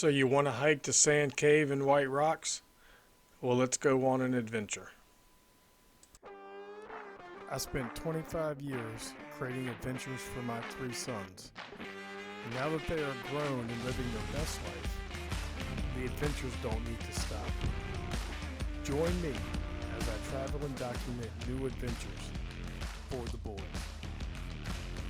So you want to hike to Sand Cave and Whiterocks? Well, let's go on an adventure. I spent 25 years creating adventures for my 3 sons. Now that they are grown and living their best life, the adventures don't need to stop. Join me as I travel and document new adventures for the boys.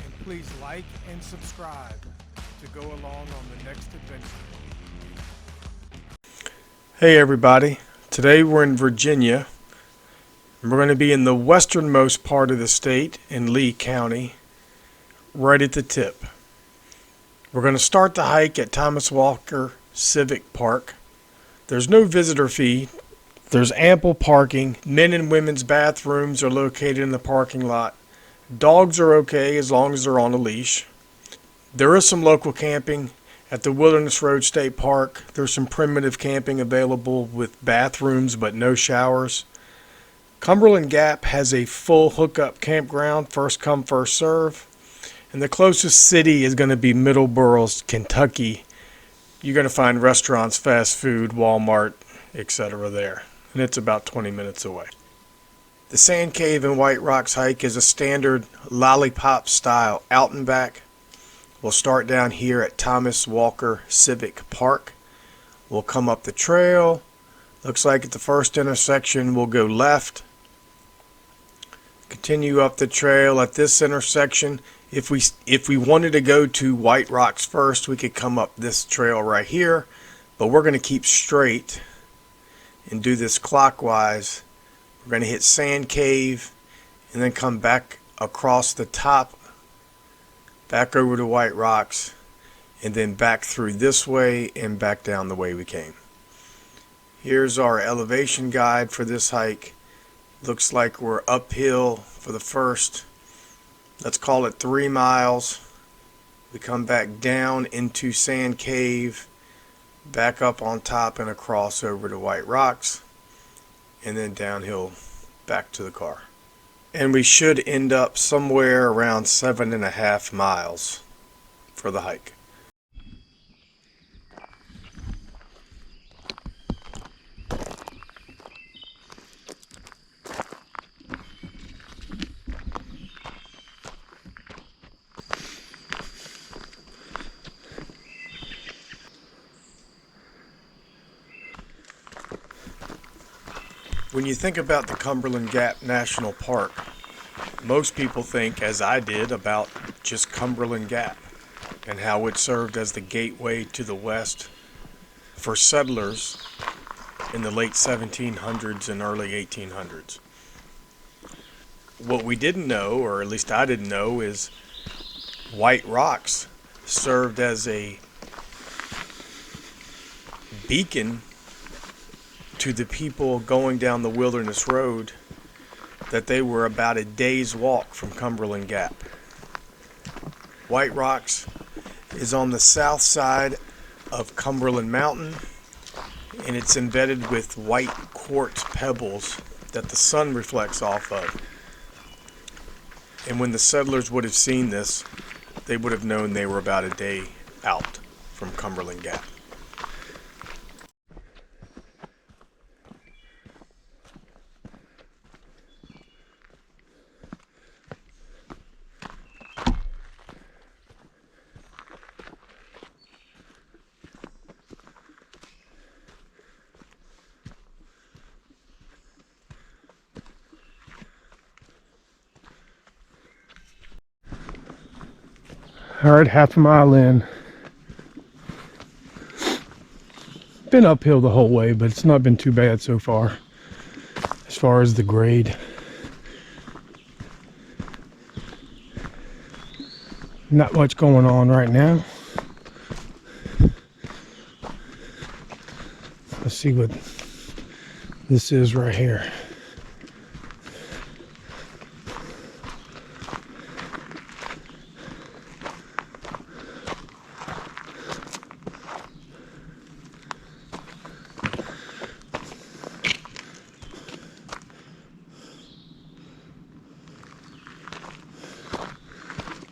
And please like and subscribe to go along on the next adventure. Hey everybody, today we're in Virginia. We're going to be in the westernmost part of the state in Lee County, right at the tip. We're going to start the hike at Thomas Walker Civic Park. There's no visitor fee. There's ample parking. Men and women's bathrooms are located in the parking lot. Dogs are okay as long as they're on a leash. There is some local camping at the Wilderness Road State Park. There's some primitive camping available with bathrooms but no showers. Cumberland Gap has a full hookup campground, first come, first serve. And the closest city is going to be Middleborough, Kentucky. You're going to find restaurants, fast food, Walmart, etc. there. And it's about 20 minutes away. The Sand Cave and Whiterocks hike is a standard lollipop style out and back. We'll start down here at Thomas Walker Civic Park. We'll come up the trail. Looks like at the first intersection we'll go left. Continue up the trail at this intersection. If we wanted to go to Whiterocks first, we could come up this trail right here. But we're going to keep straight and do this clockwise. We're going to hit Sand Cave and then come back across the top, back over to Whiterocks, and then back through this way and back down the way we came. Here's our elevation guide for this hike. Looks like we're uphill for the first, let's call it 3 miles. We come back down into Sand Cave, back up on top and across over to Whiterocks, and then downhill back to the car. And we should end up somewhere around 7.5 miles for the hike. When you think about the Cumberland Gap National Park, most people think, as I did, about just Cumberland Gap and how it served as the gateway to the west for settlers in the late 1700s and early 1800s. What we didn't know, or at least I didn't know, is Whiterocks served as a beacon to the people going down the Wilderness Road, that they were about a day's walk from Cumberland Gap. Whiterocks is on the south side of Cumberland Mountain, and it's embedded with white quartz pebbles that the sun reflects off of. And when the settlers would have seen this, they would have known they were about a day out from Cumberland Gap. All right, half a mile in. Been uphill the whole way, but it's not been too bad so far as far as the grade. Not much going on right now. Let's see what this is right here.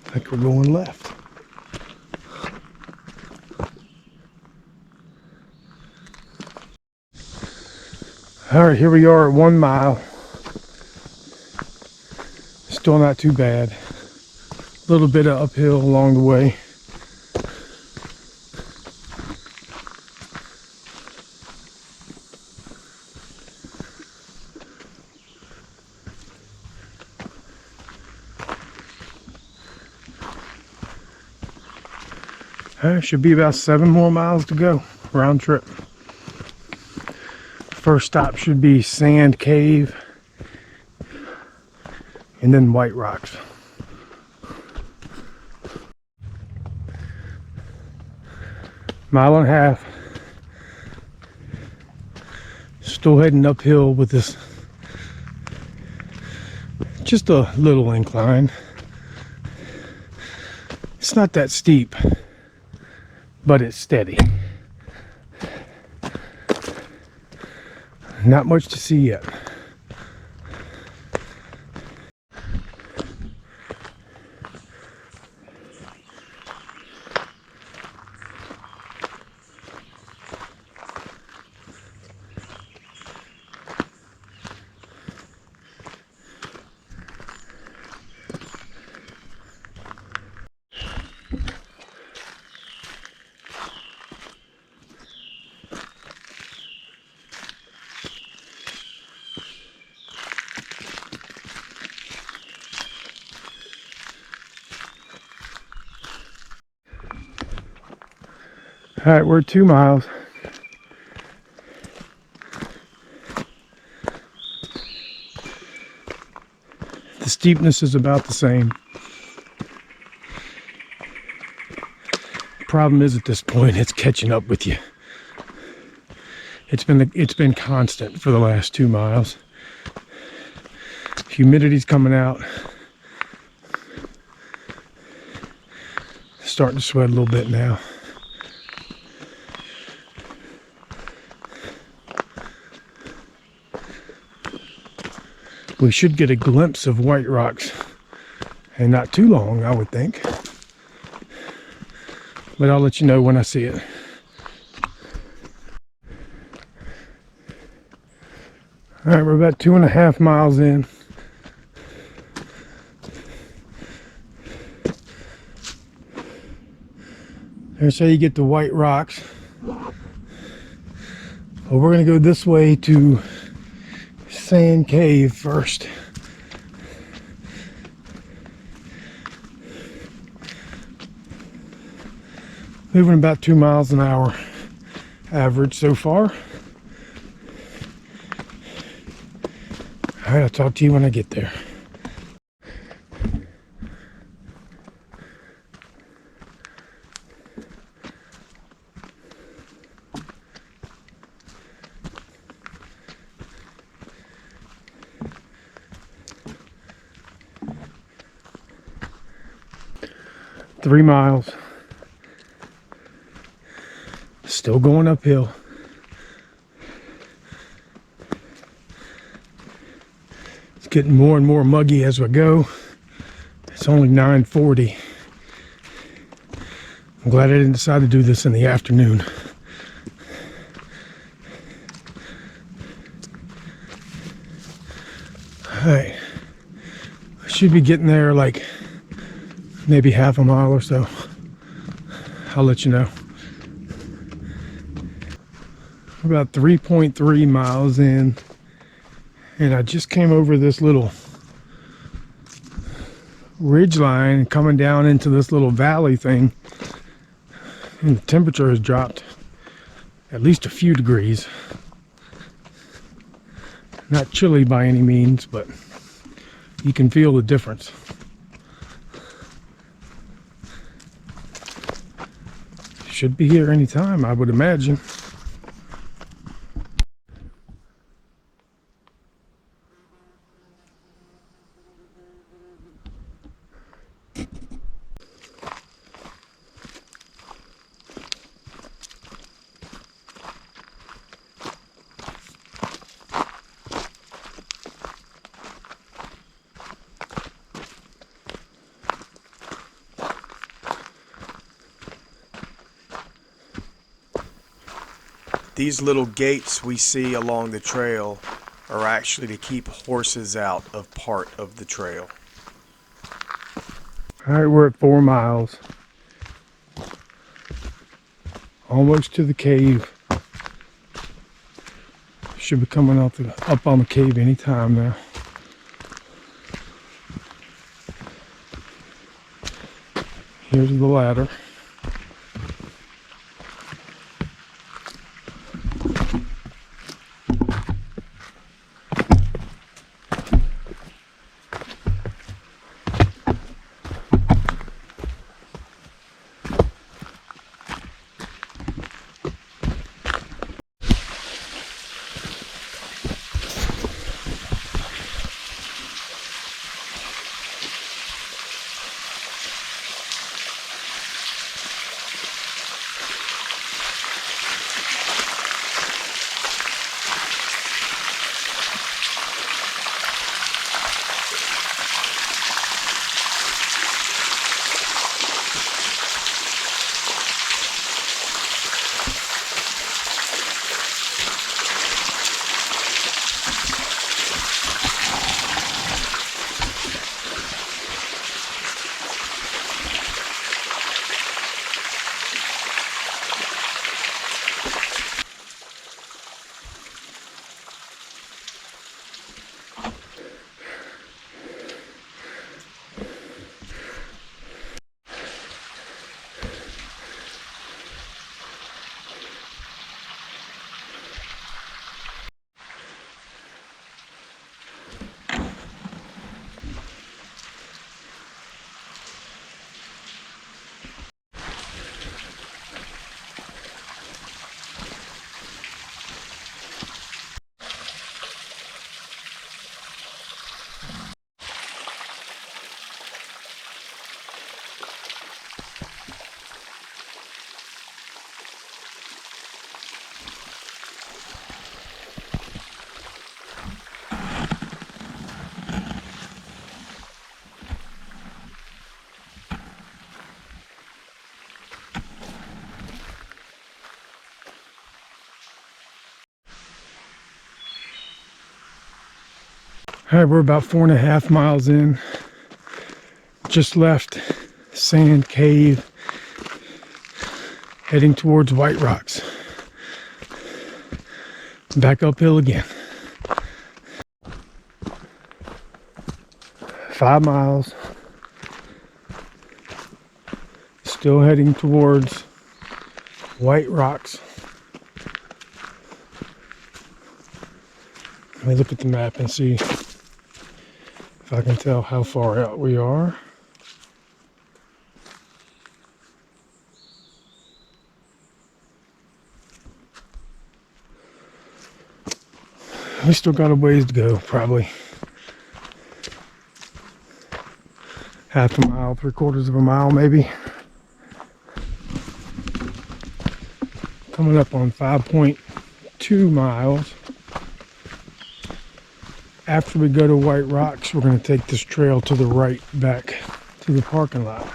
I think we're going left. All right, here we are at 1 mile. Still not too bad. A little bit of uphill along the way. Should be about 7 more miles to go, round trip. First stop should be Sand Cave and then Whiterocks. Mile and a half. Still heading uphill with this, just a little incline. It's not that steep, but it's steady. Not much to see yet. All right, we're 2 miles. The steepness is about the same. Problem is, at this point, it's catching up with you. It's been constant for the last 2 miles. Humidity's coming out. Starting to sweat a little bit now. We should get a glimpse of Whiterocks, and not too long, I would think. But I'll let you know when I see it. All right, we're about 2.5 miles in. There's how you get to Whiterocks. Well, we're gonna go this way to Sand Cave first. Moving about 2 miles an hour average so far. All right, I'll talk to you when I get there. Three miles. Still going uphill. It's getting more and more muggy as we go. It's only 9:40. I'm glad I didn't decide to do this in the afternoon. All right. I should be getting there like maybe half a mile or so. I'll let you know. We're about 3.3 miles in, and I just came over this little ridge line coming down into this little valley thing, and the temperature has dropped at least a few degrees. Not chilly by any means, but you can feel the difference. Should be here anytime, I would imagine. These little gates we see along the trail are actually to keep horses out of part of the trail. All right, we're at 4 miles. Almost to the cave. Should be coming up on the cave anytime now. Here's the ladder. All right, we're about 4.5 miles in. Just left Sand Cave, heading towards Whiterocks. Back uphill again. 5 miles. Still heading towards Whiterocks. Let me look at the map and see if I can tell how far out we are. We still got a ways to go, probably half a mile, 3/4 of a mile maybe. Coming up on 5.2 miles. After we go to Whiterocks, we're going to take this trail to the right back to the parking lot.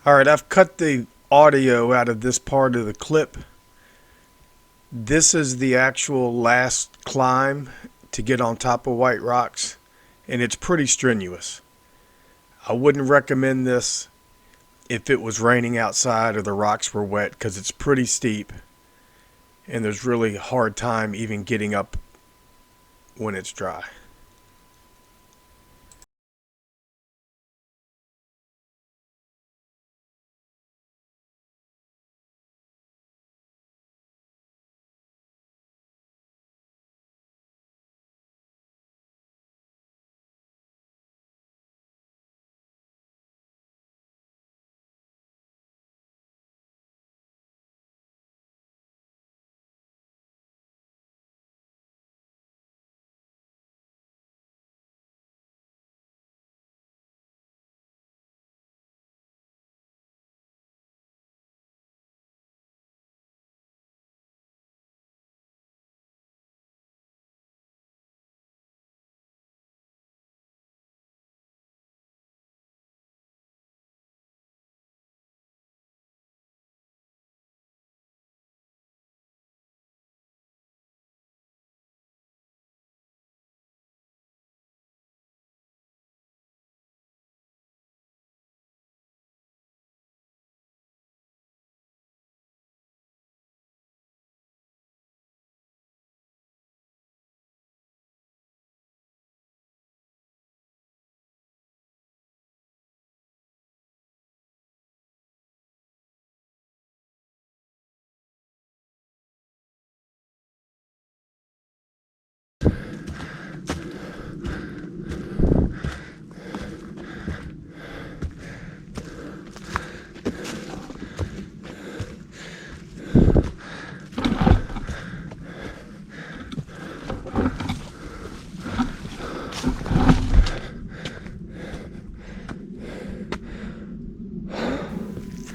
Alright, I've cut the audio out of this part of the clip. This is the actual last climb to get on top of Whiterocks, and it's pretty strenuous. I wouldn't recommend this if it was raining outside or the rocks were wet, because it's pretty steep and there's really hard time even getting up when it's dry.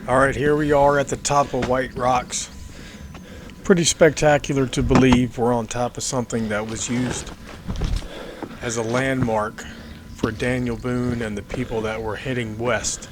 Alright, here we are at the top of White Rocks. Pretty spectacular to believe we're on top of something that was used as a landmark for Daniel Boone and the people that were heading west.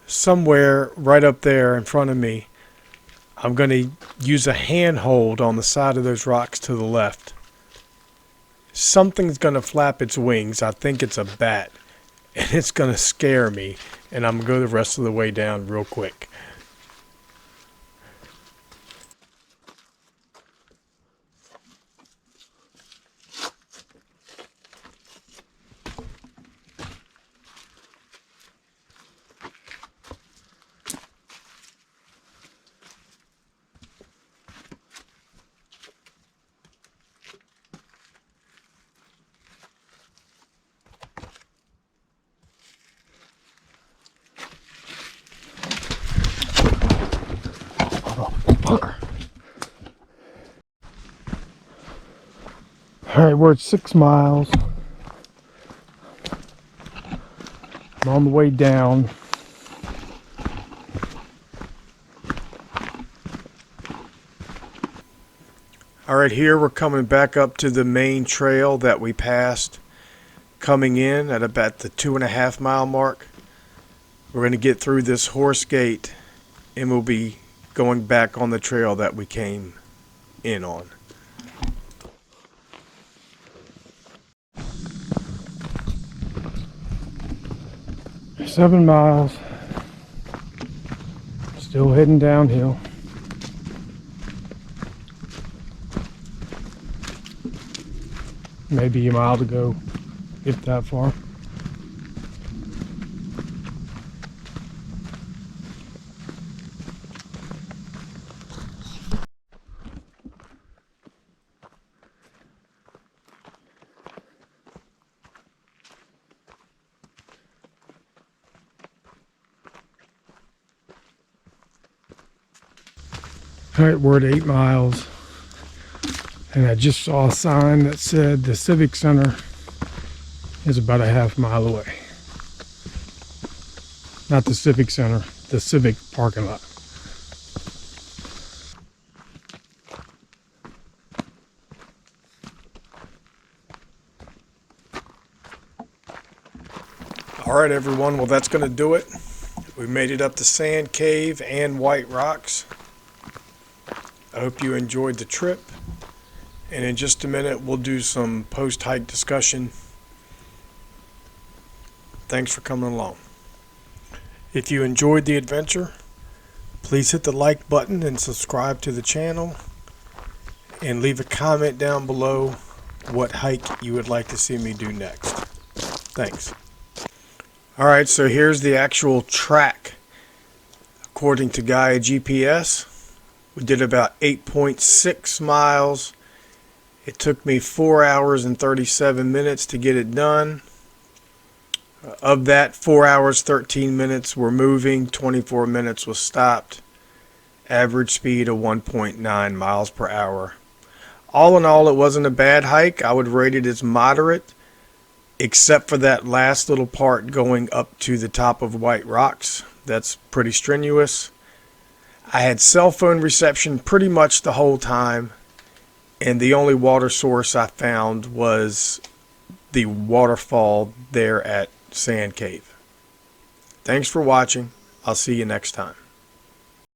Somewhere right up there in front of me, I'm going to use a handhold on the side of those rocks to the left. Something's going to flap its wings. I think it's a bat. And it's going to scare me. And I'm going to go the rest of the way down real quick. Alright, we're at 6 miles. I'm on the way down. Alright, here we're coming back up to the main trail that we passed coming in at about the 2.5 mile mark. We're going to get through this horse gate and we'll be going back on the trail that we came in on. Seven miles, still heading downhill. Maybe a mile to go, if that far. Alright, we're at 8 miles, and I just saw a sign that said the Civic Center is about a half mile away. Not the Civic Center, the Civic parking lot. Alright everyone, well that's going to do it. We made it up to Sand Cave and White Rocks. I hope you enjoyed the trip, and in just a minute we'll do some post-hike discussion. Thanks for coming along. If you enjoyed the adventure, please hit the like button and subscribe to the channel, and leave a comment down below what hike you would like to see me do next. Thanks. Alright, so here's the actual track. According to Gaia GPS, we did about 8.6 miles It took me 4 hours and 37 minutes to get it done. Of that, 4 hours, 13 minutes were moving, 24 minutes was stopped. Average speed of 1.9 miles per hour. All in all, it wasn't a bad hike. I would rate it as moderate, except for that last little part going up to the top of White Rocks. That's pretty strenuous. I had cell phone reception pretty much the whole time, and the only water source I found was the waterfall there at Sand Cave. Thanks for watching. I'll see you next time.